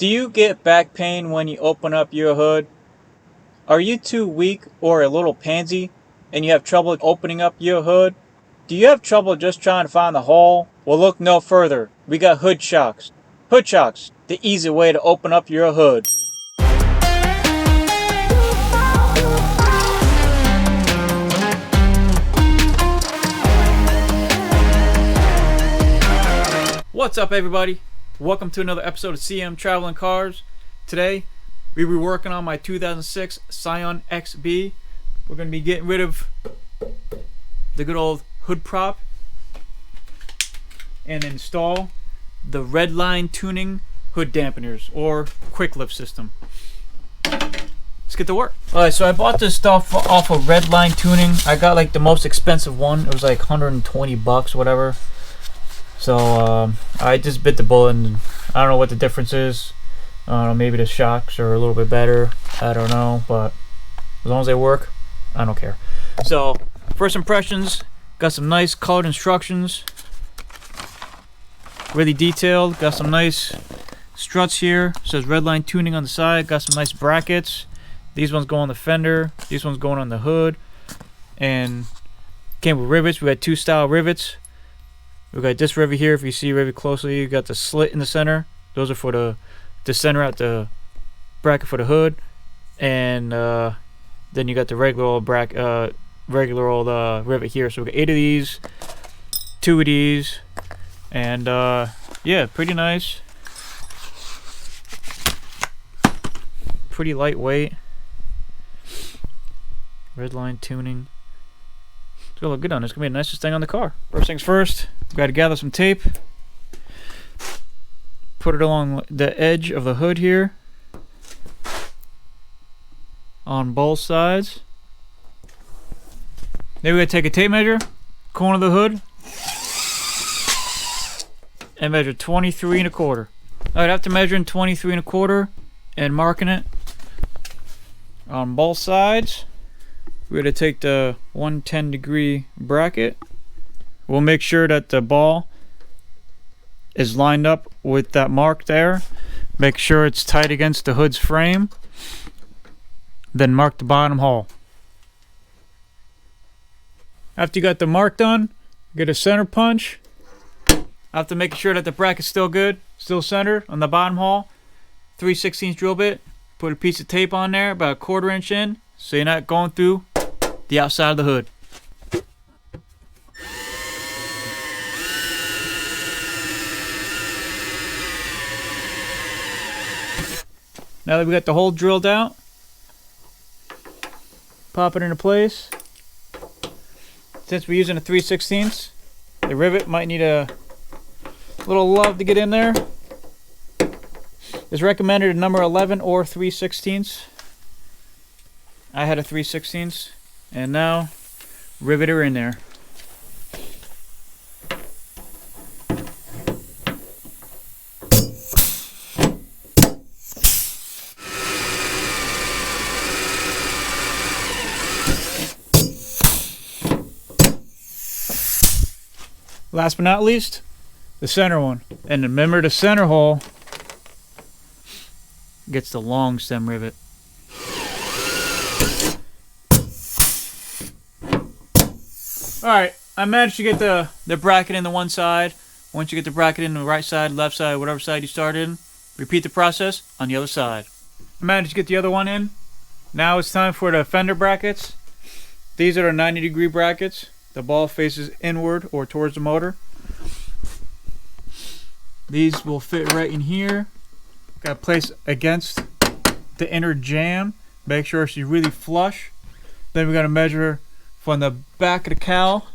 Do you get back pain when you open up your hood? Are you too weak or a little pansy and you have trouble opening up your hood? Do you have trouble just trying to find the hole? Well, look no further. We got hood shocks. Hood shocks, the easy way to open up your hood. What's up, everybody? Welcome to another episode of CM Traveling Cars. Today, we were working on my 2006 Scion XB. We're going to be getting rid of the good old hood prop and install the red line tuning hood dampeners or quick lift system. Let's get to work. Alright, so I bought this stuff off of Red Line Tuning. I got like the most expensive one. It was like 120 bucks, whatever. So I just bit the bullet, and I don't know what the difference is. I don't know, maybe the shocks are a little bit better. I don't know, but as long as they work, I don't care. So first impressions, got some nice colored instructions. Really detailed. Got some nice struts here. It says Red Line Tuning on the side. Got some nice brackets. These ones go on the fender. These ones going on the hood. And came with rivets. We got two style rivets. We got this rivet here. If you see rivet closely, you got the slit in the center. Those are for the center out the bracket for the hood. And then you got the regular old rivet here. So we got 8 of these, 2 of these, and yeah, pretty nice. Pretty lightweight. Red Line Tuning. It's gonna look good on this. It's gonna be the nicest thing on the car. First things first, we gotta gather some tape. Put it along the edge of the hood here. On both sides. Then we gotta take a tape measure, corner of the hood, and measure 23 1/4. Alright, after measuring 23 1/4 and marking it on both sides, we're going to take the 110-degree bracket. We'll make sure that the ball is lined up with that mark there. Make sure it's tight against the hood's frame. Then mark the bottom hole. After you got the mark done, get a center punch. After making sure that the bracket's still good, still centered on the bottom hole, 3/16 drill bit. Put a piece of tape on there about 1/4 inch in, so you're not going through the outside of the hood. Now that we got the hole drilled out, pop it into place. Since we're using a 3/16, the rivet might need a little love to get in there. It's recommended a number 11 or 3/16. I had a 3/16, and now rivet her in there. Last but not least, the center one. And remember, the center hole gets the long stem rivet. Alright, I managed to get the bracket in the one side. Once you get the bracket in the right side, left side, whatever side you started in, repeat the process on the other side. I managed to get the other one in. Now it's time for the fender brackets. These are the 90-degree brackets. The ball faces inward or towards the motor. These will fit right in here. Got to place against the inner jamb. Make sure she's really flush. Then we got to measure from the back of the cowl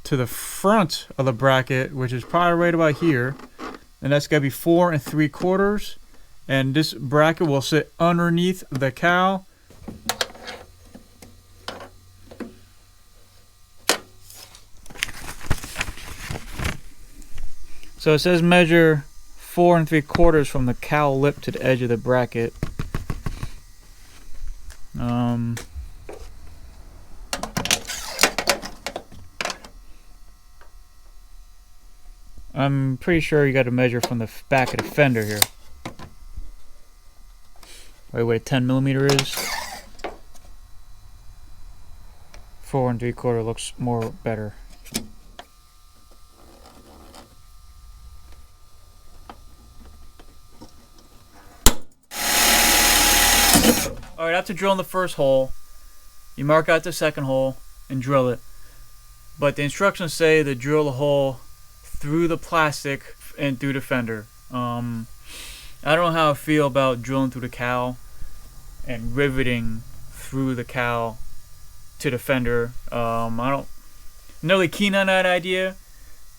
to the front of the bracket, which is probably right about here. And that's got to be 4 3/4. And this bracket will sit underneath the cowl. So it says measure 4 3/4 from the cowl lip to the edge of the bracket. I'm pretty sure you got to measure from the back of the fender here. right where 10mm is. 4 3/4 looks more better. Alright, after drilling the first hole, you mark out the second hole and drill it. But the instructions say to drill the hole through the plastic and through the fender. I don't know how I feel about drilling through the cowl and riveting through the cowl to the fender. I'm not really keen on that idea.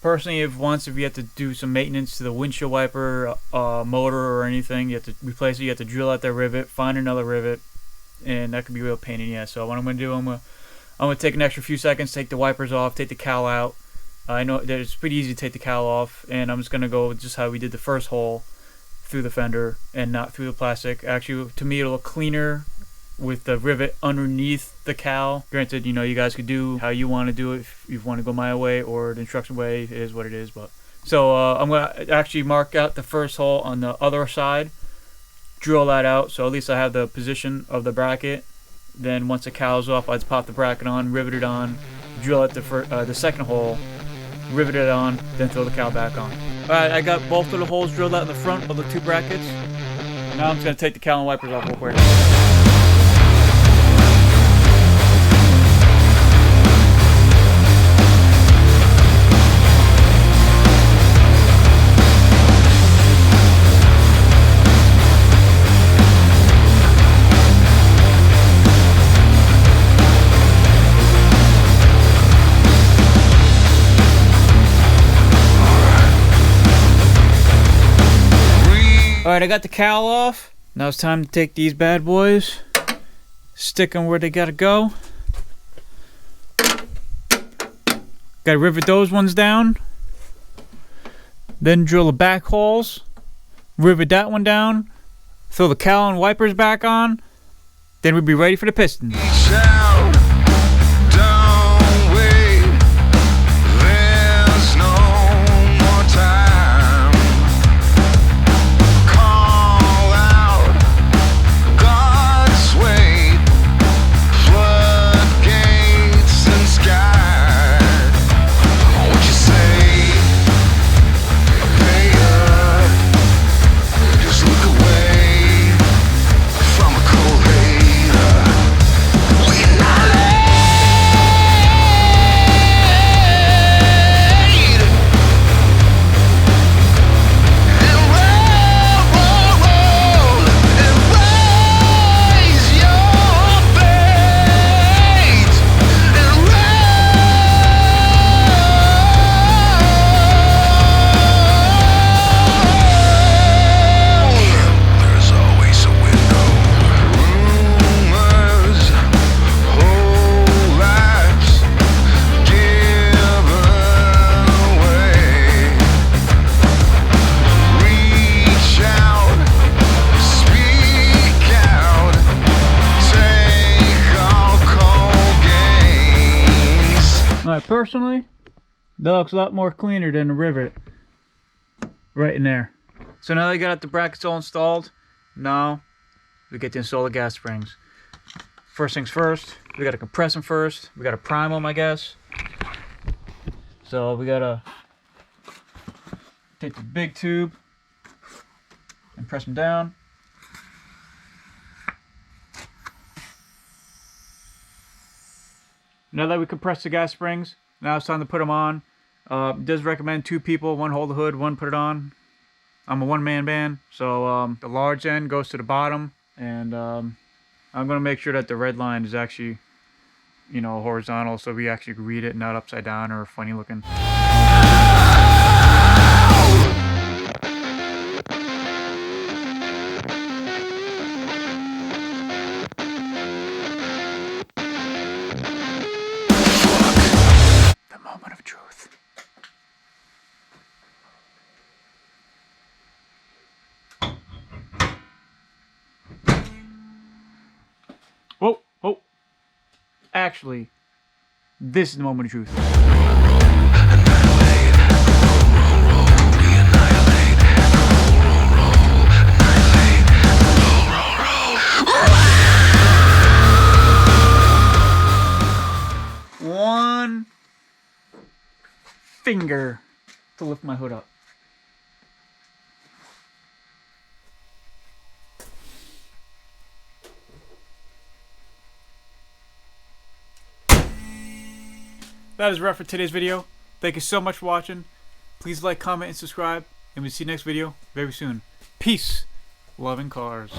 Personally, if you have to do some maintenance to the windshield wiper motor or anything, you have to replace it, you have to drill out that rivet, find another rivet, and that could be a real pain in the ass. So what I'm going to do, I'm going to take an extra few seconds, take the wipers off, take the cowl out. I know that it's pretty easy to take the cowl off, and I'm just going to go just how we did the first hole through the fender and not through the plastic. Actually, to me, it'll look cleaner with the rivet underneath the cowl. Granted, you know, you guys could do how you want to do it. If you want to go my way or the instruction way, it is what it is. But so I'm going to actually mark out the first hole on the other side, drill that out, so at least I have the position of the bracket. Then once the cowl's off, I just pop the bracket on, rivet it on, drill at the second hole, rivet it on, then throw the cowl back on. Alright, I got both of the holes drilled out in the front of the two brackets. Now I'm just going to take the cowl and wipers off real quick. Alright, I got the cowl off. Now it's time to take these bad boys, stick them where they gotta go. Gotta rivet those ones down. Then drill the back holes, rivet that one down, throw the cowl and wipers back on. Then we'll be ready for the pistons. Personally, that looks a lot more cleaner than the rivet right in there. So now that you got the brackets all installed, now we get to install the gas springs. First things first, we got to compress them first. We got to prime them, I guess. So we got to take the big tube and press them down. Now that we compressed the gas springs, now it's time to put them on. It does recommend 2 people, one hold the hood, one put it on. I'm a one-man band, so the large end goes to the bottom, and I'm going to make sure that the red line is actually, you know, horizontal, so we actually read it, not upside down or funny looking. Oh, actually, this is the moment of truth. one finger to lift my hood up. That is a wrap for today's video. Thank you so much for watching. Please like, comment, and subscribe. And we'll see you next video very soon. Peace. Loving cars.